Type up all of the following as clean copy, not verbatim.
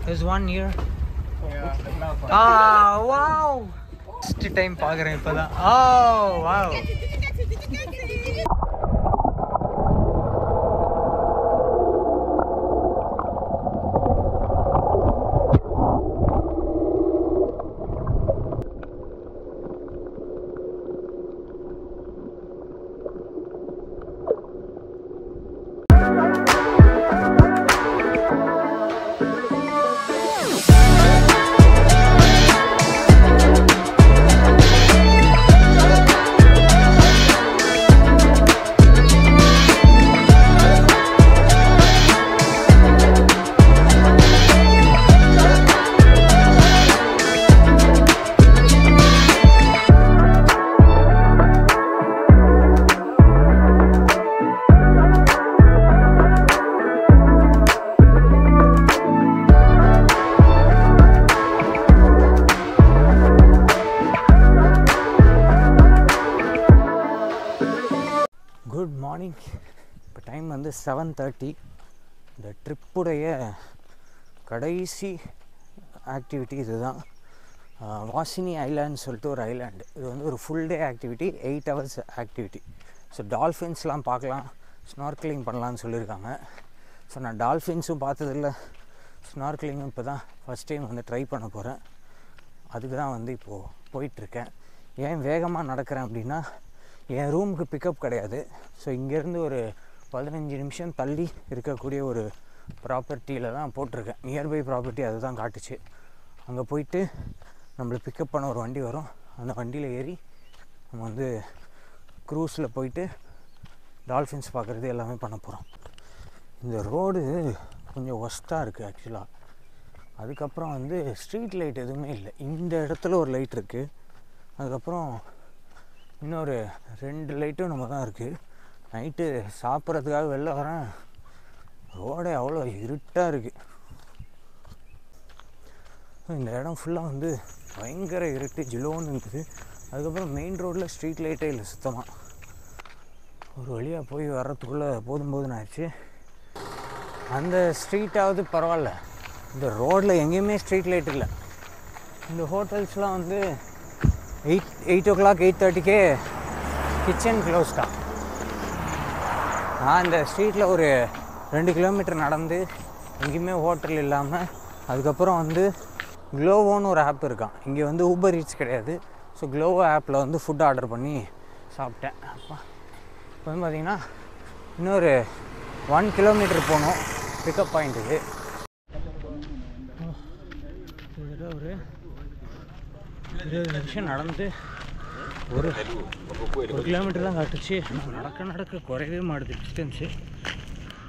It's 1 year. Yeah. Wow. First time பார்க்கறேன் இப்பதான். Oh, wow. Good morning. இப்போ time வந்து 7:30. இந்த ட்ரிப்புடைய கடைசி ஆக்டிவிட்டி இதுதான். வாசினி ஐலாண்ட் சொல்லிட்டு ஒரு ஐலாண்டு. இது வந்து ஒரு full day activity, 8 hours activity. So டால்ஃபின்ஸ்லாம் பார்க்கலாம், ஸ்னார்க்லிங் பண்ணலான்னு சொல்லியிருக்காங்க. ஸோ நான் டால்ஃபின்ஸும் பார்த்ததில்ல, ஸ்னார்க்லிங்கும் இப்போ தான் ஃபஸ்ட் டைம் வந்து ட்ரை பண்ண போகிறேன். அதுக்கு தான் வந்து இப்போது போயிட்டுருக்கேன். ஏன் வேகமாக நடக்கிறேன் அப்படின்னா, என் ரூமுக்கு பிக்கப் கிடையாது. ஸோ இங்கேருந்து ஒரு 15 நிமிஷம் தள்ளி இருக்கக்கூடிய ஒரு ப்ராப்பர்ட்டியில் தான் போட்டிருக்கேன். நியர்பை ப்ராப்பர்ட்டி அது தான் காட்டுச்சு. அங்கே போயிட்டு நம்மளை பிக்கப் பண்ண ஒரு வண்டி வரும். அந்த வண்டியில் ஏறி நம்ம வந்து க்ரூஸில் போயிட்டு டால்ஃபின்ஸ் பார்க்குறது எல்லாமே பண்ண போகிறோம். இந்த ரோடு கொஞ்சம் ஒஸ்ட்டாக இருக்குது ஆக்சுவலாக. அதுக்கப்புறம் வந்து ஸ்ட்ரீட் லைட் எதுவுமே இல்லை. இந்த இடத்துல ஒரு லைட் இருக்குது, அதுக்கப்புறம் இன்னொரு 2 லைட்டும் நம்ம தான் இருக்குது. நைட்டு சாப்பிட்றதுக்காக வெளில வரேன், ரோடே அவ்வளோ இருட்டாக இருக்குது. இந்த இடம் ஃபுல்லாக வந்து பயங்கர இருட்டு, ஜிலோன்னு இருக்குது. அதுக்கப்புறம் மெயின் ரோட்டில் ஸ்ட்ரீட் லைட்டே இல்லை சுத்தமாக. ஒரு வழியாக போய் வர்றதுக்குள்ளே போதும்னு ஆயிடுச்சு. அந்த ஸ்ட்ரீட்டாவது பரவாயில்ல, இந்த ரோட்டில் எங்கேயுமே ஸ்ட்ரீட் லைட் இல்லை. இந்த ஹோட்டல்ஸ்லாம் வந்து 8 o'clock 8:30 கிச்சன் க்ளோஸ்டா. நான் இந்த ஸ்ட்ரீட்டில் ஒரு 2 கிலோமீட்டர் நடந்து எங்கேயுமே ஹோட்டல் இல்லாமல், அதுக்கப்புறம் வந்து க்ளோவோன்னு ஒரு ஆப் இருக்கான். இங்கே வந்து ஊபர் ஈட்ஸ் கிடையாது. ஸோ க்ளோவோ ஆப்பில் வந்து ஃபுட் ஆர்டர் பண்ணி சாப்பிட்டேன். அப்போ இப்போ வந்து பார்த்திங்கன்னா இன்னொரு 1 கிலோமீட்டர் போகணும் பிக்கப் பாயிண்ட்டுக்கு. ஒரு 20 நிமிஷம் நடந்து ஒரு கிலோமீட்டர் தான் காட்டுச்சு. நடக்க குறையவே மாட்டுது டிஸ்டன்ஸு.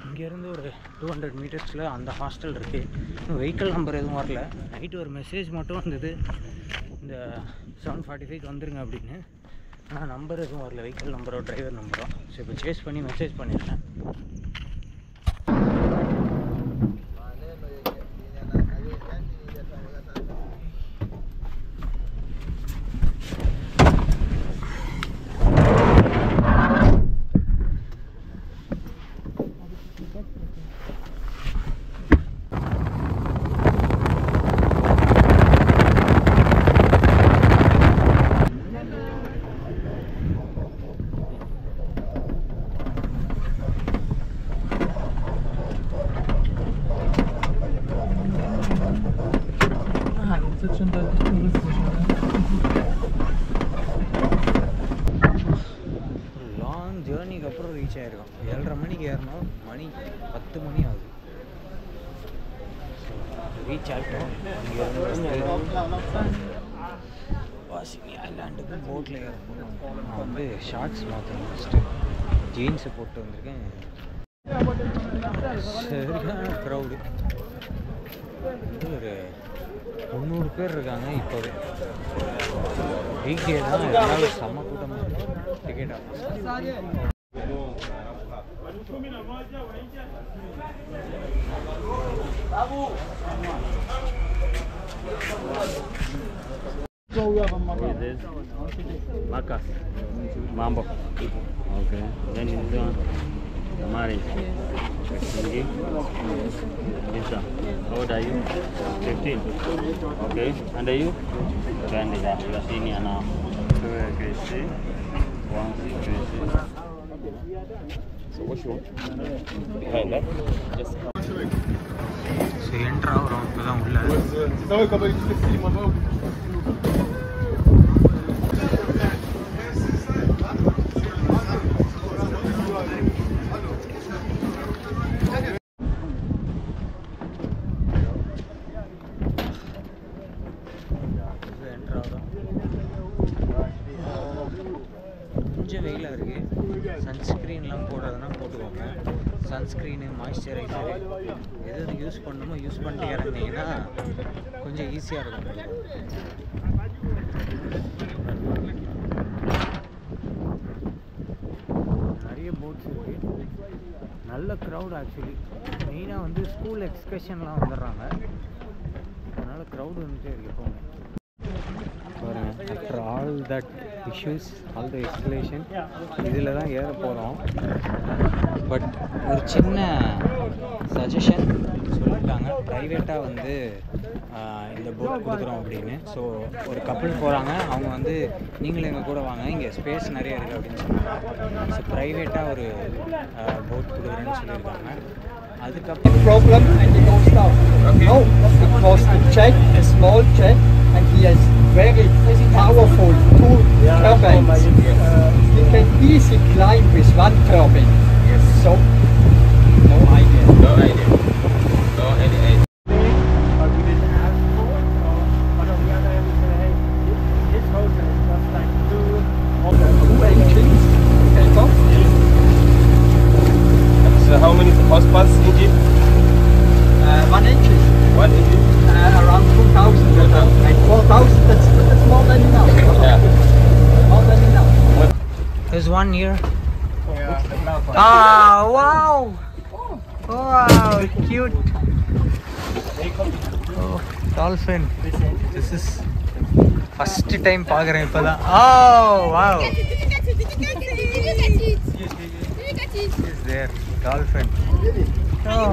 இங்கேருந்து ஒரு 200 மீட்டர்ஸில் அந்த ஹாஸ்டல் இருக்குது. இன்னும் வெஹிக்கிள் நம்பர் எதுவும் வரல. நைட்டு ஒரு மெசேஜ் மட்டும் வந்தது, இந்த 7:45 வந்துருங்க அப்படின்னு. ஆனால் நம்பர் எதுவும் வரல, வெஹிக்கிள் நம்பரோ டிரைவர் நம்பரோ. ஸோ இப்போ சேஸ் பண்ணி மெசேஜ் பண்ணியிருக்கேன். லாங் ஜேர்னிக்கு அப்புறம் ரீச் ஆகிருக்கோம். 7:30 மணிக்கு ஏறணும், மணி 10 மணி ஆகுது. ரீச் ஆகிட்டோம். வாசினி ஐலாண்டுக்கு போட்டில் ஏறணும். நான் வந்து ஷார்ட்ஸ் மாற்றணும், ஃபஸ்ட்டு ஜீன்ஸை போட்டு வந்திருக்கேன். சரியான க்ரௌடு, ஒரு 300 பேர் இருக்காங்க இப்போவே. வீக்கே தான், என்னால் செம்ம கூட்டமாக இருக்குது. டிக்கெட்டாக Marcas. Mambo. Okay. Then this one. Amari. Lisa, how old are you? 15. Okay, and are you? 20. You are senior now. So Gracie, 1 Gracie. So what you want? Behind that? Yes. So entry ஆகிறோம் இப்போ தான் உள்ள. கொஞ்சம் வெயிலாக இருக்குது. சன்ஸ்க்ரீன்லாம் போடுறதுனா போட்டுக்கோங்க. Sunscreen, மாய்ஸ்சரைசரு எது use பண்ணணுமோ யூஸ் பண்ணிட்டு இறங்கினீங்கன்னா கொஞ்சம் ஈஸியாக இருக்கும். நிறைய போட்ஸ் இருக்குது. நல்ல க்ரௌட் ஆக்சுவலி. மெயினாக வந்து ஸ்கூல் எக்ஸ்கர்ஷன்லாம் வந்துடுறாங்க. அதனால் க்ரௌட் வந்துட்டே இருக்கு எப்போவுமே. பாருங்கள், after all that issues, all the escalation, இதில் தான் ஏற போகிறோம். பட் ஒரு சின்ன சஜஷன் சொல்லியிருக்காங்க, ப்ரைவேட்டாக வந்து இந்த போட் கொடுக்குறோம் அப்படின்னு. ஸோ ஒரு கப்பல் போகிறாங்க, அவங்க வந்து நீங்களும் எங்கள் கூட வாங்க, இங்கே ஸ்பேஸ் நிறைய இருக்குது அப்படின்னு சொன்னாங்க. ஸோ ப்ரைவேட்டாக ஒரு போட் கொடுக்குறேன்னு சொல்லியிருக்காங்க. அதுக்கப்புறம் problem and he goes down. No, because the jet, a small jet, and he has very powerful two turbines. He can easily climb with one turbine. Yes. So, no idea. No idea. No idea. But we didn't ask for it. But on the other hand, we said, hey, in this hotel it's just like Two engines. Okay, go. So how many horsepowers engine? One engine. One engine? Around 2,000. And 4,000, that's more than enough. Yeah. More than enough. there's one here. Yeah, Ah, wow! Wow, cute! Oh, dolphin. This is first time பார்க்குறேன் இப்போ தான். Oh, wow! Is there dolphin? Oh,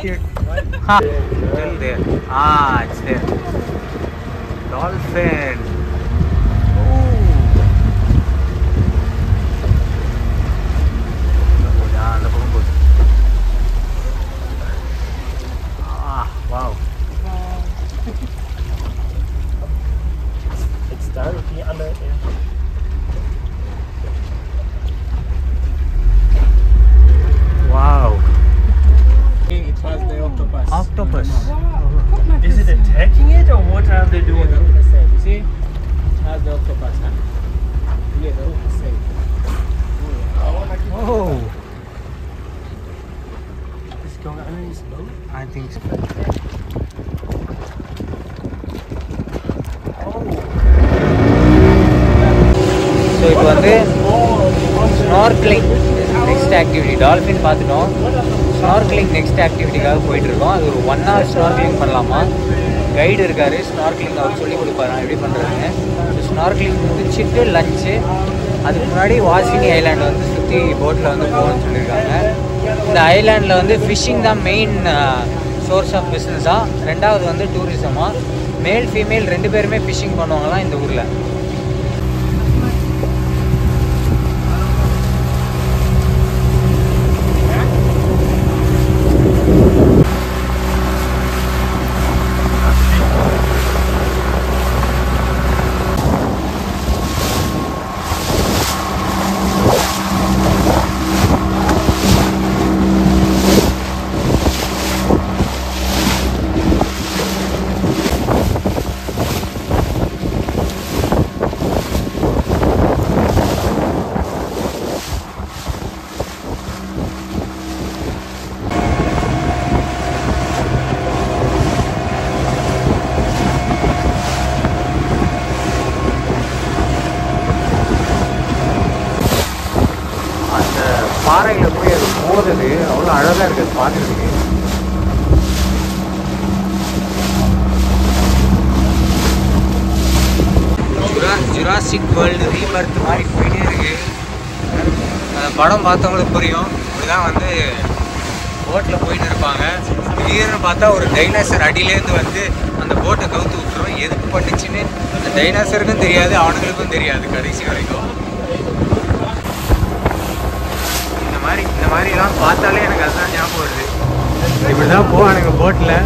cute. Ha! Still there. Ah, it's there. Dolphin. அந்த பக்கம் போகுது. Wow. it's directly under. Wow. It was the octopus. Octopus. Is it attacking it or what are they doing? You see? That's the octopus, huh? Yeah, the octopus. Oh, Is it going under his boat? I think so. So இப்போ வந்து snorkelling next activity. Dolphin பார்த்துட்டோம். Snorkelling next ஆக்டிவிட்டிக்காக போயிட்டுருக்கோம். அது ஒரு 1 hour snorkelling பண்ணலாமா. Guide இருக்கார், snorkelling அவர் சொல்லி கொடுப்பாராம் எப்படி பண்ணுறதுன்னு. ஸ்னார்க்லிங் முடிச்சுட்டு லஞ்சு, அதுக்கு முன்னாடி வாசினி ஐலாண்ட் வந்து சுற்றி போட்டில் வந்து போகணும்னு சொல்லியிருக்காங்க. இந்த ஐலாண்டில் வந்து ஃபிஷ்ஷிங் தான் மெயின் சோர்ஸ் ஆஃப் பிஸ்னஸாக. ரெண்டாவது வந்து டூரிசமாக. மேல் ஃபீமேல் 2 பேருமே ஃபிஷ்ஷிங் பண்ணுவாங்களாம் இந்த ஊரில். பாறையில் போய் அது போகிறது அவ்வளோ அழகாக இருக்குது பார்க்குறதுக்கு. ஜுராசிக் வேர்ல்டு ரீபர்த் மாதிரி போயிட்டே இருக்குது. அந்த படம் பார்த்தவங்களுக்கு புரியும். ஒரு தான் வந்து போட்டில் போயிட்டு இருப்பாங்க. திடீர்னு பார்த்தா ஒரு டைனாசர் அடியிலேருந்து வந்து அந்த போட்டை கவுத்து விட்டுரும். எதுக்கு பண்ணிச்சுன்னு அந்த டைனாசருக்கும் தெரியாது, அவனுங்களுக்கும் தெரியாது கடைசி வரைக்கும். இந்த மாதிரிலாம் பார்த்தாலே எனக்கு அதுதான் ஞாபகம் வருது. இப்படி தான் போவானுங்க போட்டில்.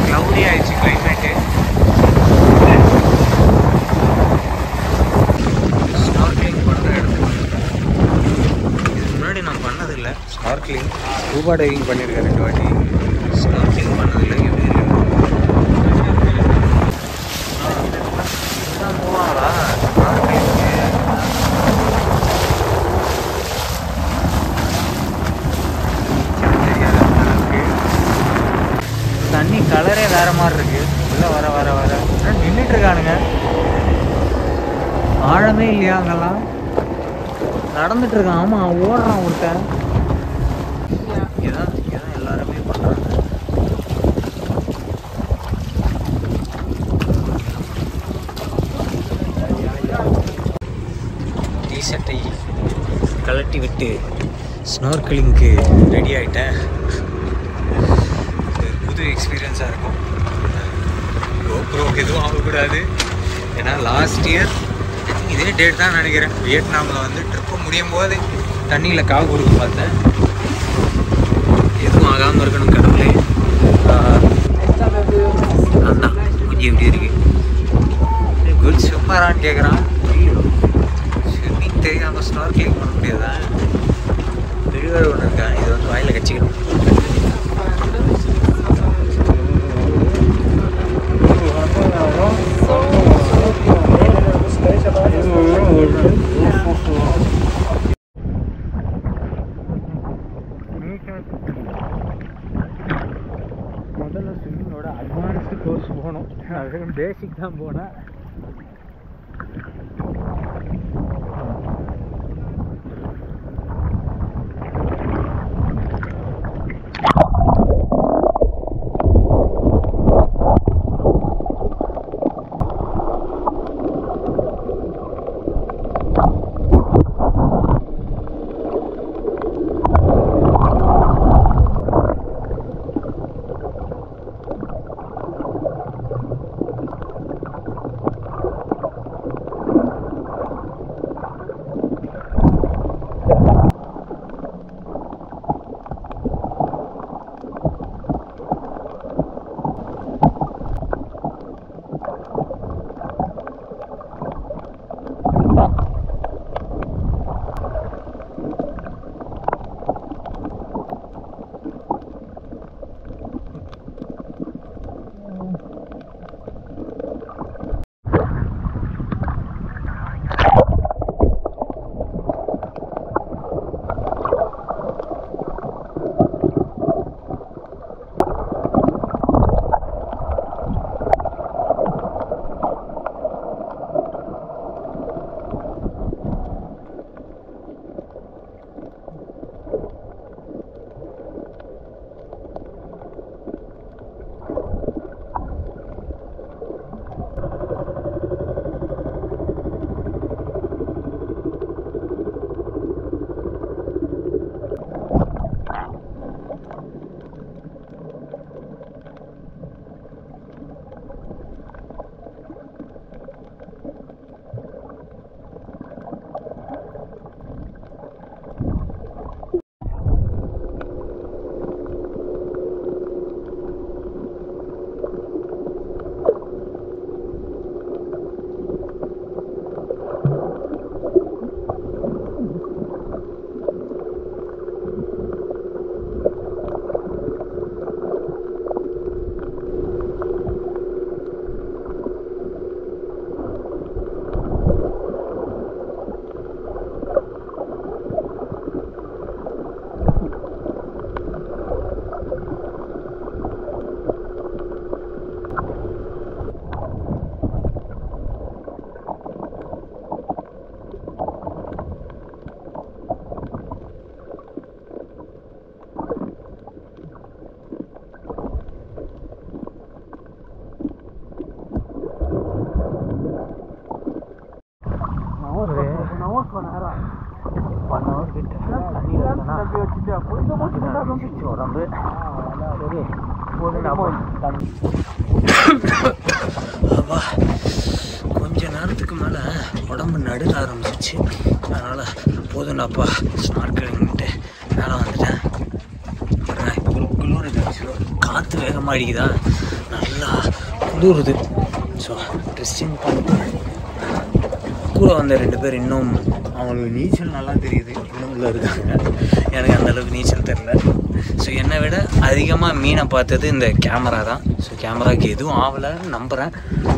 க்ளவுடி ஆயிடுச்சு கிளைமேட்டு. ஸ்னார்க்லிங் பண்ணுற இடத்துக்கு இதுக்கு முன்னாடி நான் பண்ணதில்லை. ஸ்னார்க்லிங் ஸ்கூபா டைவிங் பண்ணியிருக்கேன் 2 வாட்டி. ஸ்னார்க்லிங் பண்ணதில்லை. எப்படி இருக்கு போவாங்களா ஸ்னார்க்லிங்கு? தண்ணி கலரே வேற மாதிரி இருக்கு. உள்ள வர வர வர நின்றுட்டு இருக்கானுங்க. ஆழமே இல்லையா அங்கெல்லாம்? நடந்துட்டு இருக்கான். ஆமா, ஓடுறான் ஒருத்தன். இதான் எல்லாருமே பண்றாங்க. டீஷர்ட்டை கழட்டி விட்டு ஸ்னார்க்லிங்க்கு ரெடி ஆகிட்டேன். புது எக்ஸ்பீரியன்ஸாக இருக்கும். கோப்ரோக்கு எதுவும் ஆகக்கூடாது. ஏன்னா லாஸ்ட் இயர் இதே டேட் தான் நினைக்கிறேன், வியட்நாமில் வந்து ட்ரிப்பு முடியும் போது தண்ணியில் காவு கொடுக்க பார்த்தேன். எதுவும் ஆகாமல் இருக்கணும் கடவுளே. அதான் கொஞ்சம் எப்படி இருக்கு குட் ஸ்விம்மரான்னு கேட்குறான். ஸ்விம்மிங் தெரியாமல் ஸ்னார்க்லிங் பண்ண முடியாதா? தெளிவாக ஒன்று இருக்கா, இது வந்து வாயில் கச்சிக்கணும். முதல்ல ஸ்விம்மிங்கோட அட்வான்ஸ்டு கோர்ஸ் போகணும். அது பேசிக் தான் போனேன். உடம்பு அப்பா கொஞ்ச நேரத்துக்கு மேலே உடம்பு நடுங்க ஆரம்பிச்சிச்சு. அதனால் போதும்டாப்பா ஸ்நார்க்கலிங்ட்டு மேலே வந்துட்டேன். பாருங்க இப்போ குளிருது, காற்று வேகமாக அடிக்குதா, நல்லா குளிருது. ஸோ ட்ரெஸ்ஸிங் பண்ணிட்டு கூட வந்த 2 பேர் இன்னும் அவங்களுக்கு நீச்சல் நல்லா தெரியுது, இன்னும் உள்ள இருக்காங்க. எனக்கு அந்தளவுக்கு நீச்சல் தெரில. ஸோ என்னை விட அதிகமாக மீனை பார்த்தது இந்த கேமரா தான். ஸோ கேமராவுக்கு எதுவும் ஆகலைன்னு நம்புகிறேன்.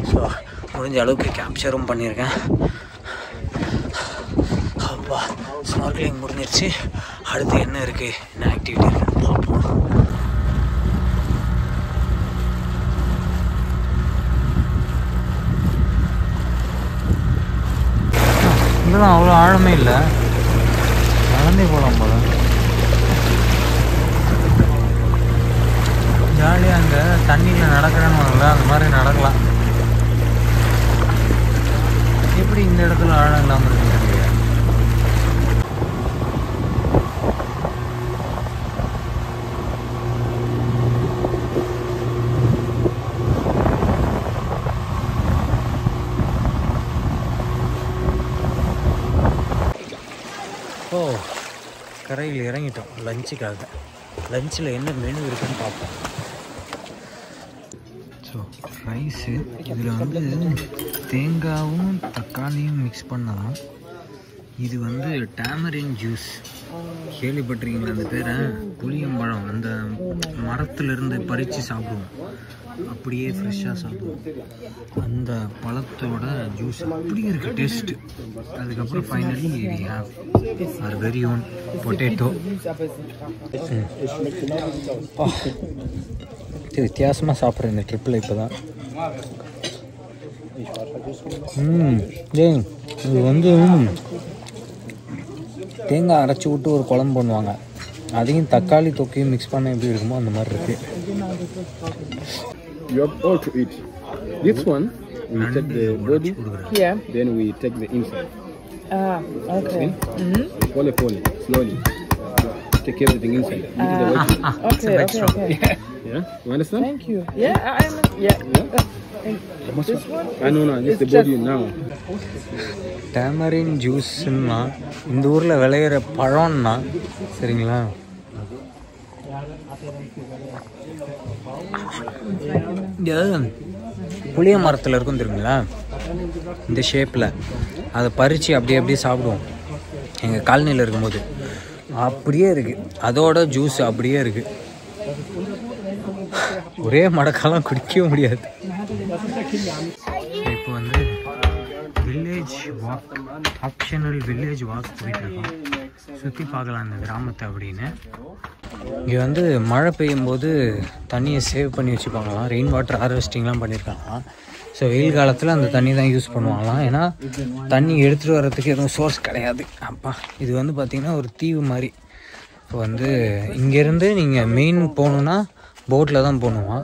ஸோ முடிஞ்ச அளவுக்கு கேப்சரும் பண்ணியிருக்கேன். அப்பா ஸ்நார்க்கலிங் முடிஞ்சிருச்சு. அடுத்து என்ன இருக்குது, என்ன ஆக்டிவிட்டி இருக்குன்னு பார்ப்போம். இதெல்லாம் அவ்வளோ ஆழமே இல்லை, நடந்தே போகலாம் போல. ஜாலியாக அங்கே தண்ணியில் நடக்கிறேன்னு அந்த மாதிரி நடக்கலாம். எப்படி இந்த இடத்துல ஆழம் இல்லாமல் இருக்குன்னு தெரியல. ஓ, கரையில் இறங்கிட்டோம் லஞ்சுக்காக. லஞ்சில் என்ன மெனு இருக்குன்னு பார்ப்போம். ஸோ ரைஸு, இதில் வந்து தேங்காயும் தக்காளியும் மிக்ஸ் பண்ணலாம். இது வந்து டேமரின் ஜூஸ், கேள்விப்பட்டிருக்கீங்களா அந்த பேரை? புளியம்பழம் அந்த மரத்துலேருந்து பறித்து சாப்பிடுவோம், அப்படியே ஃப்ரெஷ்ஷாக சாப்பிடுவோம். அந்த பழத்தோட ஜூஸ் அப்படி இருக்குது டேஸ்ட்டு. அதுக்கப்புறம் finally we have our very own potato. இது வித்தியாசமாக சாப்பிட்றேன் இந்த ட்ரிப்பில் இப்போ தான். இது வந்து தேங்காய் அரைச்சி விட்டு ஒரு குழம்பு பண்ணுவாங்க, அதையும் தக்காளி தொக்கையும் மிக்ஸ் பண்ண எப்படி இருக்குமோ அந்த மாதிரி இருக்குது. You have all to eat. This one, we take the body, Yeah. then we take the inside. Okay. Pole, slowly. Take everything inside. Eat the white meat. Okay, okay. Yeah, you understand? Thank you. Yeah, yeah. This one? No, this is the body now. Tamarind ஜூஸ்ன்னா இந்த ஊரில் விளையிற பழம்னா சரிங்களா. புளிய மரத்தில் இருக்கும் தெரியுங்களா, இந்த ஷேப்பில் அதை பறித்து அப்படியே சாப்பிடுவோம் எங்கள் காலனியில் இருக்கும்போது. அப்படியே இருக்குது, அதோட ஜூஸ் அப்படியே இருக்குது. ஒரே மடக்காலாம் குடிக்க முடியாது. இப்போ வந்து village walk, optional village walk போயிட்டுருக்கோம். சுற்றி பார்க்கலாம் இந்த கிராமத்தை அப்படின்னு. இங்கே வந்து மழை பெய்யும் போது தண்ணியை சேவ் பண்ணி வச்சுப்பாங்களாம், ரெயின் வாட்டர் ஹார்வெஸ்டிங்லாம் பண்ணியிருக்காங்களாம். ஸோ வெயில் காலத்தில் அந்த தண்ணி தான் யூஸ் பண்ணுவாங்களாம், ஏன்னா தண்ணி எடுத்துகிட்டு வர்றதுக்கு எதுவும் சோர்ஸ் கிடையாது. அப்பா இது வந்து பார்த்திங்கன்னா ஒரு தீவு மாதிரி. இப்போ வந்து இங்கேருந்து நீங்கள் மெயின் போகணுன்னா போட்டில் தான் போகணுமா.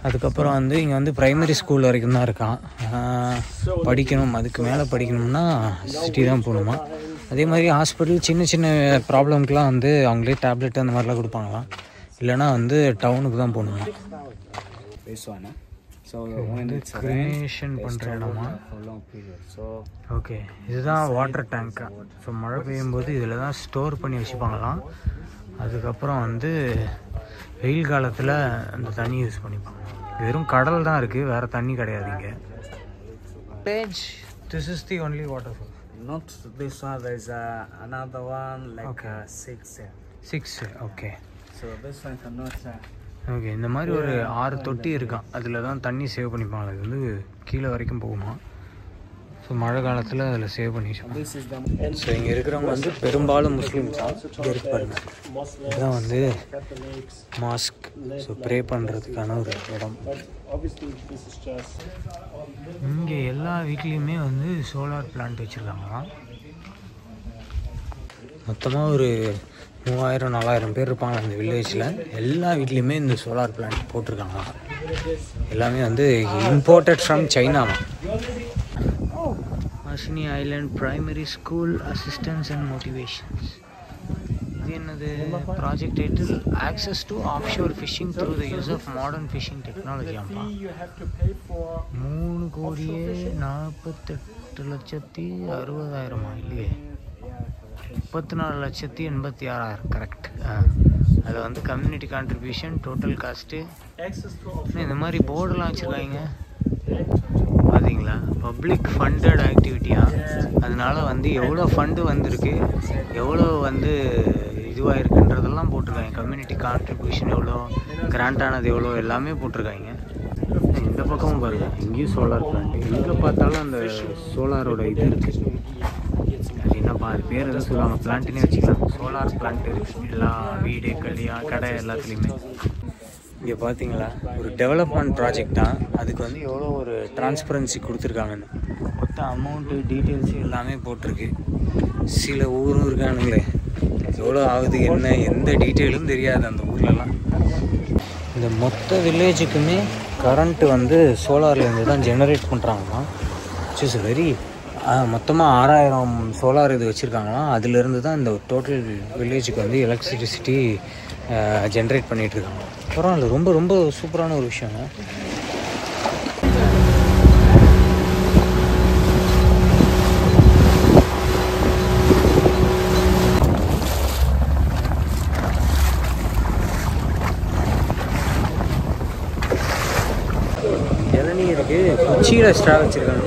அதுக்கப்புறம் வந்து இங்கே வந்து ப்ரைமரி ஸ்கூல் வரைக்கும் தான் இருக்கான். படிக்கணும், அதுக்கு மேலே படிக்கணும்னா சிட்டி தான் போகணுமா. அதே மாதிரி ஹாஸ்பிட்டல் சின்ன ப்ராப்ளம்க்குலாம் வந்து அவங்களே டேப்லெட் அந்த மாதிரிலாம் கொடுப்பாங்களாம், இல்லைனா வந்து டவுனுக்கு தான் போகணுமா. கிரிமேஷன் பண்ணுற இடமா. ஓகே, இதுதான் வாட்டர் டேங்க்கா. ஸோ மழை பெய்யும்போது இதில் தான் ஸ்டோர் பண்ணி வச்சுப்பாங்களாம். அதுக்கப்புறம் வந்து வெயில் காலத்தில் அந்த தண்ணி யூஸ் பண்ணிப்பாங்க. வெறும் கடல் தான் இருக்குது, வேறு தண்ணி கிடையாது இங்கே. Page, this is the only water fall. Not this one, there's another one like Okay. 6. Okay. So this one cannot. Okay, இந்த மாதிரி ஒரு 6 தொட்டி இருக்கான், அதில் தான் தண்ணி சேவ் பண்ணிப்பாங்க. அது வந்து கீழே வரைக்கும் போகுமா. ஸோ மழை காலத்தில் அதில் சேவ் பண்ணி வச்சுப்பாங்க. ஸோ இங்கே இருக்கிறவங்க வந்து பெரும்பாலும் முஸ்லீம்ஸ் தான். இங்கே இருப்பாங்க, இதுதான் வந்து மாஸ்க். ஸோ ப்ரே பண்ணுறதுக்கான ஒரு இடம். இங்கே எல்லா வீட்லேயுமே வந்து சோலார் பிளான்ட் வச்சுருக்காங்களாம். மொத்தமாக ஒரு 3000-4000 பேர் இருப்பாங்க அந்த வில்லேஜில். எல்லா வீட்லேயுமே இந்த சோலார் பிளான்ட் போட்டிருக்காங்களாம். எல்லாமே வந்து இம்போர்ட்டட் ஃப்ரம் சைனாவாம். Ashini Island Primary School Assistance and Motivations. இது என்னது project title access to offshore fishing through the use of modern fishing technology. ஆமா 3,48,60,000 இல்லையே 34,86,000 கரெக்ட். அதில் வந்து கம்யூனிட்டி கான்ட்ரிபியூஷன் டோட்டல் காஸ்ட்டு இந்த மாதிரி போர்டெல்லாம் வச்சுருக்காங்க பார்த்தீங்களா. பப்ளிக் ஃபண்டட் ஆக்டிவிட்டியாக அதனால வந்து எவ்வளோ ஃபண்டு வந்திருக்கு எவ்வளோ வந்து இதுவாக இருக்குன்றதெல்லாம் போட்டிருக்காங்க. கம்யூனிட்டி கான்ட்ரிபியூஷன் எவ்வளோ கிராண்ட் ஆனது எவ்வளோ எல்லாமே போட்டிருக்காங்க. இந்த பக்கமும் பாருங்கள் இங்கேயும் சோலார் பிளான்ட். எங்கே பார்த்தாலும் அந்த சோலாரோட இது இருக்குது. அது என்னப்பா அது பேர் எதாவது சொல்லுவாங்க பிளான்ட்டுன்னே வச்சுக்கலாம். சோலார் பிளான்ட் இருக்குது எல்லா வீடு கடை எல்லாத்துலேயுமே. இங்கே பார்த்தீங்களா ஒரு டெவலப்மெண்ட் ப்ராஜெக்ட் தான். அதுக்கு வந்து எவ்வளோ ஒரு டிரான்ஸ்பரன்சி கொடுத்துருக்காங்கன்னு மொத்த அமௌண்ட்டு டீட்டெயில்ஸு எல்லாமே போட்டிருக்கு. சில ஊரும் இருக்கானுங்களே எவ்வளோ ஆகுது என்ன எந்த டீட்டெயிலும் தெரியாது அந்த ஊர்லலாம். இந்த மொத்த வில்லேஜுக்குமே கரண்ட்டு வந்து சோலார்லேருந்து தான் ஜெனரேட் பண்ணுறாங்களாம். விச் இஸ் வெரி மொத்தமாக 6,000 சோலார் இது வச்சுருக்காங்களாம். அதுலேருந்து தான் இந்த டோட்டல் வில்லேஜுக்கு வந்து எலக்ட்ரிசிட்டி ஜென்ரேட் பண்ணிகிட்ருக்காங்க. பரவாயில்ல ரொம்ப ரொம்ப சூப்பரான ஒரு விஷயங்க. இளநீ இருக்குது குச்சியில் ஸ்ட்ரா வச்சுருக்காங்க.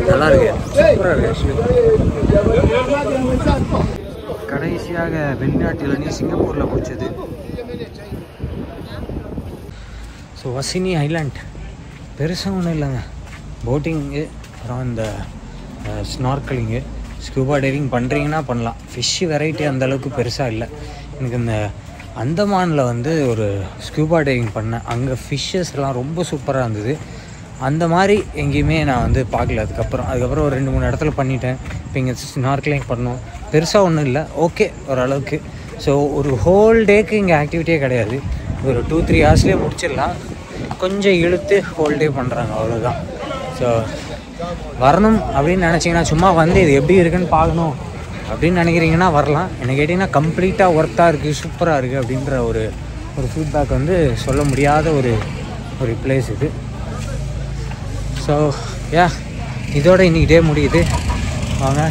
நல்லா இருக்கு சூப்பராக இருக்கு. கடைசியாக வெளிநாட்டு இளநீர் சிங்கப்பூரில் பிடிச்சது. ஸோ வசினி ஐலாண்ட் பெருசாக ஒன்றும் இல்லைங்க. போட்டிங்கு அப்புறம் இந்த ஸ்னார்க்கலிங்கு ஸ்கூபா டைவிங் பண்ணுறீங்கன்னா பண்ணலாம். ஃபிஷ்ஷு வெரைட்டி அந்தளவுக்கு பெருசாக இல்லை. எனக்கு இந்த அந்தமானில் வந்து ஒரு ஸ்கூபா டைவிங் பண்ணேன். அங்கே ஃபிஷ்ஷஸ்லாம் ரொம்ப சூப்பராக இருந்தது. அந்த மாதிரி எங்கேயுமே நான் வந்து பார்க்கல. அதுக்கப்புறம் ஒரு 2-3 இடத்துல பண்ணிட்டேன். இப்போ இங்கே ஸ்னார்க்கலிங் பண்ணோம். பெருசாக ஒன்றும் இல்லை, ஓகே ஓரளவுக்கு. ஸோ ஒரு ஹோல் டேக்கு இங்கே ஆக்டிவிட்டியே கிடையாது. ஒரு 2-3 ஹவர்ஸ்லேயே முடிச்சிடலாம். கொஞ்சம் இழுத்து ஹோல் டே பண்ணுறாங்க அவ்வளோதான். ஸோ வரணும் அப்படின்னு நினச்சிங்கன்னா சும்மா வந்து இது எப்படி இருக்குன்னு பார்க்கணும் அப்படின்னு நினைக்கிறீங்கன்னா வரலாம். என்ன கேட்டிங்கன்னா கம்ப்ளீட்டாக ஒர்த்தாக இருக்குது சூப்பராக இருக்குது அப்படின்ற ஒரு ஃபீட்பேக் வந்து சொல்ல முடியாத ஒரு பிளேஸ் இது. ஸோ இதோட இன்றைக்கி டே முடியுது. வாங்க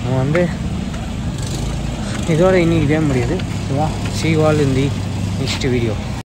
நம்ம வந்து இதோட இன்றைக்கி டே முடியுது. see you all in the next video.